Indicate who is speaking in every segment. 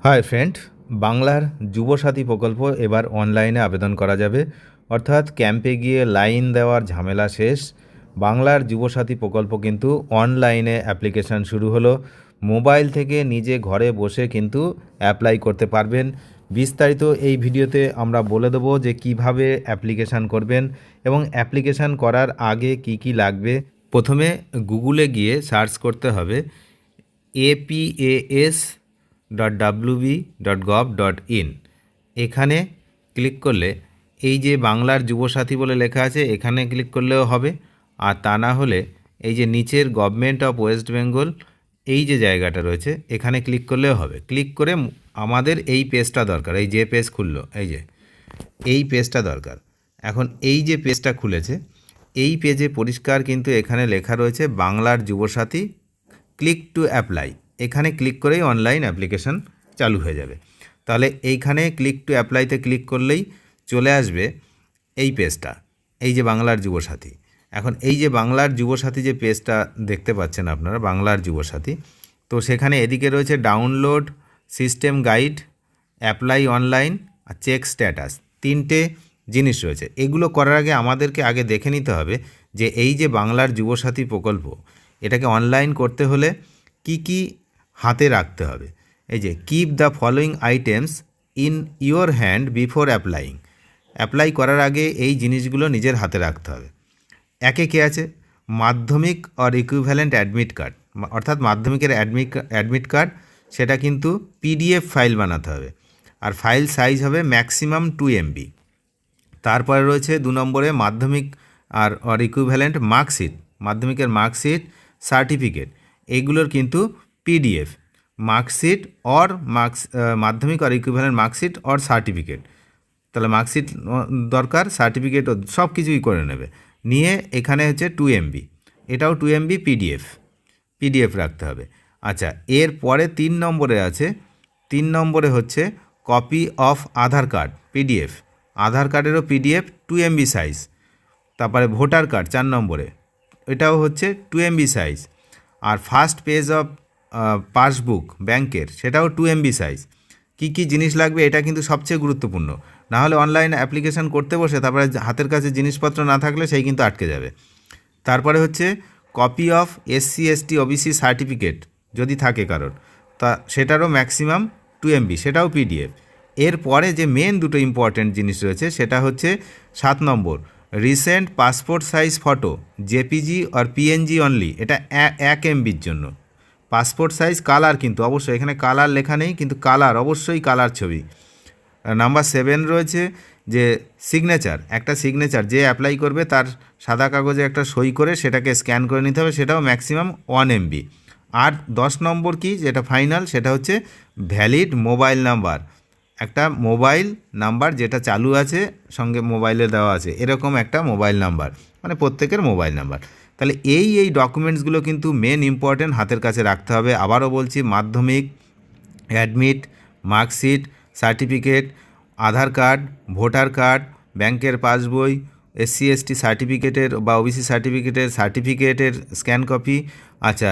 Speaker 1: Hi friend, বাংলার যুবসাথী প্রকল্প এবার অনলাইনে আবেদন করা যাবে। অর্থাৎ ক্যাম্পে গিয়ে লাইন দেওয়ার ঝামেলা শেষ। বাংলার যুবসাথী প্রকল্প কিন্তু অনলাইনে অ্যাপ্লিকেশান শুরু হলো। মোবাইল থেকে নিজে ঘরে বসে কিন্তু অ্যাপ্লাই করতে পারবেন। বিস্তারিত এই ভিডিওতে আমরা বলে দেবো যে কিভাবে অ্যাপ্লিকেশান করবেন এবং অ্যাপ্লিকেশান করার আগে কি কি লাগবে। প্রথমে গুগলে গিয়ে সার্চ করতে হবে apas.wb.gov.in। এখানে ক্লিক করলে এই যে বাংলার যুবসাথী বলে লেখা আছে এখানে ক্লিক করলেও হবে, আর তা না হলে এই যে নিচের গভর্নমেন্ট অফ ওয়েস্ট বেঙ্গল এই যে জায়গাটা রয়েছে এখানে ক্লিক করলেও হবে। ক্লিক করে আমাদের এই পেজটা দরকার, এই যে পেজ খুললো এই পেজটা দরকার। এখন এই যে পেজটা খুলেছে এই পেজে পরিষ্কার কিন্তু এখানে লেখা রয়েছে বাংলার যুবসাথী ক্লিক টু অ্যাপ্লাই। এখানে ক্লিক করেই অনলাইন অ্যাপ্লিকেশান চালু হয়ে যাবে। তাহলে এইখানে ক্লিক টু অ্যাপ্লাইতে ক্লিক করলেই চলে আসবে এই পেজটা, এই যে বাংলার যুবসাথী। এখন এই যে বাংলার যুবসাথী যে পেজটা দেখতে পাচ্ছেন আপনারা, বাংলার যুবসাথী, তো সেখানে এদিকে রয়েছে download, system guide, apply online আর চেক স্ট্যাটাস, তিনটে জিনিস রয়েছে। এগুলো করার আগে আমাদেরকে আগে দেখে নিতে হবে যে এই যে বাংলার যুবসাথী প্রকল্প এটাকে অনলাইন করতে হলে কি কি হাতে রাখতে হবে। এই যে keep the following items in your hand before applying. Apply করার আগে এই জিনিসগুলো নিজের হাতে রাখতে হবে। একে কে আছে মাধ্যমিক অর ইকুইভ্যালেন্ট অ্যাডমিট কার্ড, অর্থাৎ মাধ্যমিকের অ্যাডমিট কার্ড, সেটা কিন্তু পিডিএফ ফাইল বানাতে হবে আর ফাইল সাইজ হবে ম্যাক্সিমাম 2 MB। তারপরে রয়েছে 2 নম্বরে মাধ্যমিক অর ইকুইভ্যালেন্ট মার্কশিট, মাধ্যমিকের মার্কশিট, সার্টিফিকেট, এইগুলোর কিন্তু পিডিএফ মার্কশিট অর মাধ্যমিক or equivalent marksheet or certificate. তাহলে মার্কশিট দরকার, সার্টিফিকেটও সব কিছুই করে নেবে। নিয়ে এখানে হচ্ছে 2 MB, এটাও 2 MB পিডিএফ রাখতে হবে। আচ্ছা, এর পরে 3 নম্বরে আছে, 3 নম্বরে হচ্ছে copy of Aadhaar card PDF, Aadhaar কার্ডেরও পিডিএফ 2 MB সাইজ। তারপরে ভোটার কার্ড 4 নম্বরে, এটাও হচ্ছে 2 MB সাইজ। আর ফার্স্ট পেজ অফ পাসবুক ব্যাংকের, সেটাও 2 MB সাইজ। কী কী জিনিস লাগবে এটা কিন্তু সবচেয়ে গুরুত্বপূর্ণ, না হলে অনলাইন অ্যাপ্লিকেশান করতে বসে তারপরে হাতের কাছে জিনিসপত্র না থাকলে সেই কিন্তু আটকে যাবে। তারপরে হচ্ছে copy of SC ST OBC certificate যদি থাকে কারোর, তা সেটারও ম্যাক্সিমাম 2 MB, সেটাও পিডিএফ। এরপরে যে মেন দুটো ইম্পর্ট্যান্ট জিনিস রয়েছে সেটা হচ্ছে 7 নম্বর recent passport size photo JPG আর পিএনজি অনলি, এটা 1 MBর জন্য। পাসপোর্ট সাইজ কালার কিন্তু অবশ্যই, এখানে কালার লেখা নেই কিন্তু কালার অবশ্যই কালার ছবি। নাম্বার 7 রয়েছে যে সিগনেচার, একটা সিগনেচার যে অ্যাপ্লাই করবে তার সাদা কাগজে একটা সই করে সেটাকে স্ক্যান করে নিতে হবে, সেটাও ম্যাক্সিমাম 1 MB। আর 10 নম্বর কি যেটা ফাইনাল, সেটা হচ্ছে ভ্যালিড মোবাইল নাম্বার, একটা মোবাইল নাম্বার যেটা চালু আছে সঙ্গে মোবাইলে দেওয়া আছে এরকম একটা মোবাইল নাম্বার, মানে প্রত্যেকের মোবাইল নাম্বার। তাহলে এই ডকুমেন্টসগুলো কিন্তু মেন ইম্পর্ট্যান্ট হাতের কাছে রাখতে হবে। আবারও বলছি, মাধ্যমিক, অ্যাডমিট, মার্কশিট, সার্টিফিকেট, আধার কার্ড, ভোটার কার্ড, ব্যাংকের পাসবই, SC ST সার্টিফিকেটের বা OBC সার্টিফিকেটের স্ক্যান কপি, আচ্ছা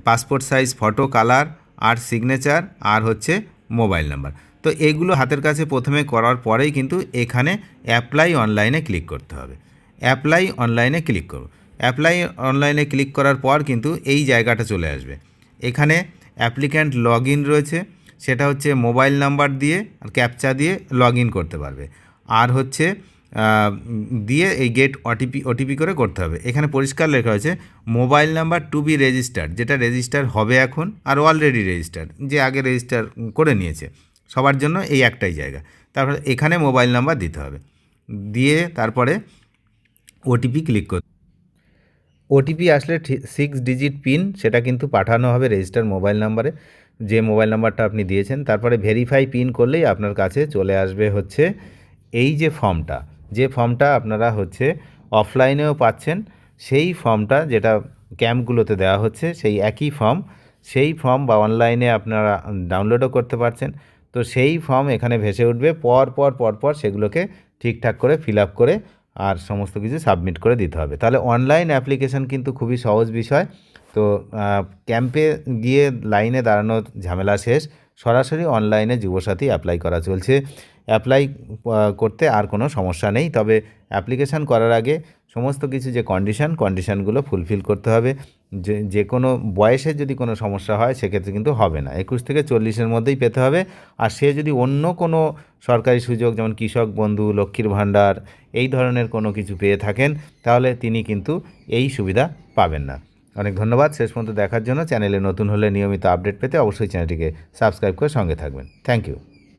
Speaker 1: পাসপোর্ট সাইজ ফটো কালার, আর সিগনেচার, আর হচ্ছে মোবাইল নাম্বার। তো এগুলো হাতের কাছে প্রথমে করার পরেই কিন্তু এখানে অ্যাপ্লাই অনলাইনে ক্লিক করতে হবে। অ্যাপ্লাই অনলাইনে ক্লিক করো, অ্যাপ্লাই অনলাইনে ক্লিক করার পর কিন্তু এই জায়গাটা চলে আসবে। এখানে অ্যাপ্লিক্যান্ট লগ ইন রয়েছে, সেটা হচ্ছে মোবাইল নাম্বার দিয়ে আর ক্যাপচা দিয়ে লগ ইন করতে পারবে। আর হচ্ছে দিয়ে এই গেট ওটিপি করে করতে হবে। এখানে পরিষ্কার লেখা হয়েছে mobile number to be registered, যেটা রেজিস্টার হবে এখন, আর অলরেডি রেজিস্টার যে আগে রেজিস্টার করে নিয়েছে সবার জন্য এই একটাই জায়গা। তারপরে এখানে মোবাইল নাম্বার দিতে হবে, দিয়ে তারপরে ওটিপি ক্লিক করতে, ওটিপি আসলে 6 ডিজিট পিন সেটা কিন্তু পাঠানো হবে রেজিস্টার মোবাইল নাম্বারে, যে মোবাইল নাম্বারটা আপনি দিয়েছেন। তারপরে ভেরিফাই পিন করলেই আপনার কাছে চলে আসবে হচ্ছে এই যে ফর্মটা, যে ফর্মটা আপনারা হচ্ছে অফলাইনেও পাচ্ছেন, সেই ফর্মটা যেটা ক্যাম্পগুলোতে দেওয়া হচ্ছে সেই একই ফর্ম, সেই ফর্ম বা অনলাইনে আপনারা ডাউনলোডও করতে পারছেন। তো সেই ফর্ম এখানে ভেসে উঠবে, পর সেগুলোকে ঠিকঠাক করে ফিল আপ করে আর সমস্ত কিছু সাবমিট করে দিতে হবে। তাহলে অনলাইন অ্যাপ্লিকেশান কিন্তু খুবই সহজ বিষয়। তো ক্যাম্পে গিয়ে লাইনে দাঁড়ানোর ঝামেলা শেষ। সরাসরি অনলাইনে যুবসাথী অ্যাপ্লাই করা চলছে। অ্যাপ্লাই করতে আর কোনো সমস্যা নেই, তবে অ্যাপ্লিকেশান করার আগে সমস্ত কিছু যে কন্ডিশানগুলো ফুলফিল করতে হবে। যে কোনো বয়সের যদি কোনো সমস্যা হয় সেক্ষেত্রে কিন্তু হবে না, 21 থেকে 40-এর মধ্যেই পেতে হবে। আর সে যদি অন্য কোনো সরকারি সুযোগ যেমন কৃষক বন্ধু, লক্ষ্মীর ভাণ্ডার এই ধরনের কোনো কিছু পেয়ে থাকেন তাহলে তিনি কিন্তু এই সুবিধা পাবেন না। অনেক ধন্যবাদ শেষ পর্যন্ত দেখার জন্য। চ্যানেলে নতুন হলে নিয়মিত আপডেট পেতে অবশ্যই চ্যানেলটিকে সাবস্ক্রাইব করে সঙ্গে থাকবেন। Thank you.